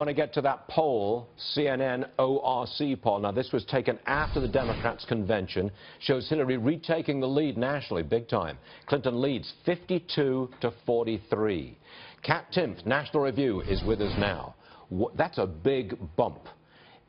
I want to get to that poll, CNN ORC poll. Now, this was taken after the Democrats' convention. Shows Hillary retaking the lead nationally, big time. Clinton leads 52 to 43. Kat Timpf, National Review, is with us now. That's a big bump.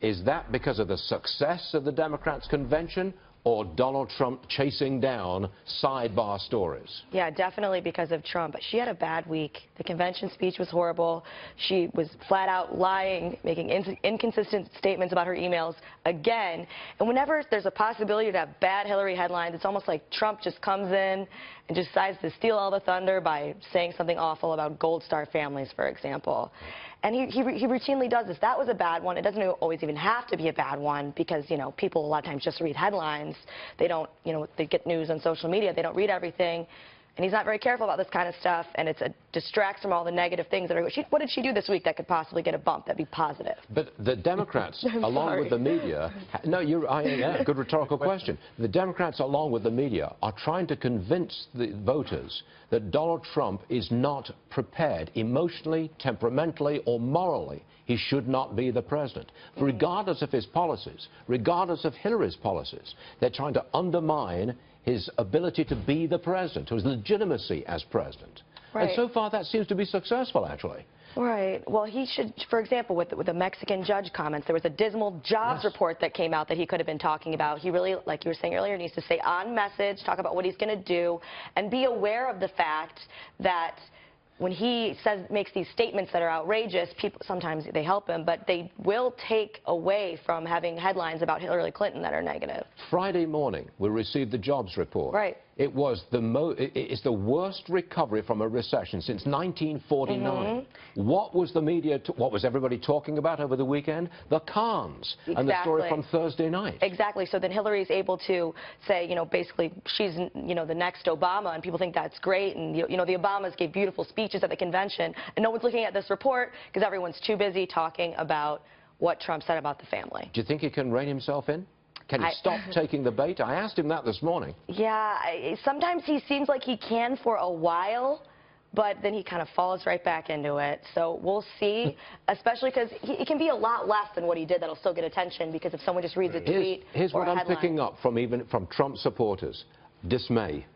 Is that because of the success of the Democrats' convention, or Donald Trump chasing down sidebar stories? Yeah, definitely because of Trump. She had a bad week. The convention speech was horrible. She was flat out lying, making inconsistent statements about her emails again. And whenever there's a possibility to have bad Hillary headlines, it's almost like Trump just comes in and just decides to steal all the thunder by saying something awful about Gold Star families, for example. And he routinely does this. That was a bad one. It doesn't always even have to be a bad one because, you know, people a lot of times just read headlines. They don't, you know, they get news on social media. They don't read everything. And he's not very careful about this kind of stuff, and it distracts from all the negative things that are. What did she do this week that could possibly get a bump? That'd be positive. But the Democrats, along with the media, yeah, good rhetorical question. The Democrats, along with the media, are trying to convince the voters that Donald Trump is not prepared emotionally, temperamentally, or morally. He should not be the president. Regardless of his policies, regardless of Hillary's policies, they're trying to undermine his ability to be the president, his legitimacy as president. Right. And so far that seems to be successful, actually. Right. Well, he should, for example, with the Mexican judge comments, there was a dismal jobs report that came out that he could have been talking about. He really, like you were saying earlier, needs to stay on message, talk about what he's going to do, and be aware of the fact that when he makes these statements that are outrageous, people sometimes they help him, but they will take away from having headlines about Hillary Clinton that are negative. Friday morning, we received the jobs report. Right. It was it's the worst recovery from a recession since 1949. What was the media, what was everybody talking about over the weekend? The cons. Exactly. And the story from Thursday night. Exactly. So then Hillary's able to say, you know, basically she's, you know, the next Obama, and people think that's great. And, you know, the Obamas gave beautiful speeches at the convention, and no one's looking at this report because everyone's too busy talking about what Trump said about the family. Do you think he can rein himself in? Can he stop taking the bait? I asked him that this morning. Yeah, sometimes he seems like he can for a while, but then he kind of falls right back into it. So we'll see, especially because it can be a lot less than what he did that'll still get attention, because if someone just reads a tweet Here's or what I'm picking up from Trump supporters. Dismay.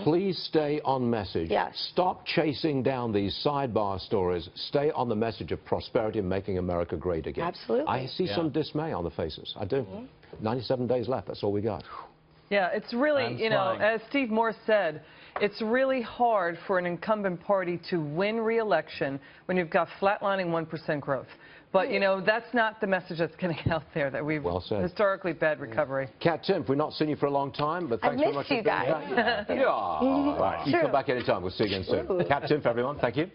Please stay on message. Yes. Stop chasing down these sidebar stories. Stay on the message of prosperity and making America great again. Absolutely. I see some dismay on the faces. I do. 97 days left. That's all we got. Yeah, it's really, you know, as Steve Morse said, it's really hard for an incumbent party to win re-election when you've got flatlining 1% growth. But, you know, that's not the message that's getting out there, that we've historically bad recovery. Kat Timpf, we've not seen you for a long time, but thanks very much for being here. I missed you guys. Yeah. Right. You come back anytime. We'll see you again soon. Kat Timpf, everyone. Thank you.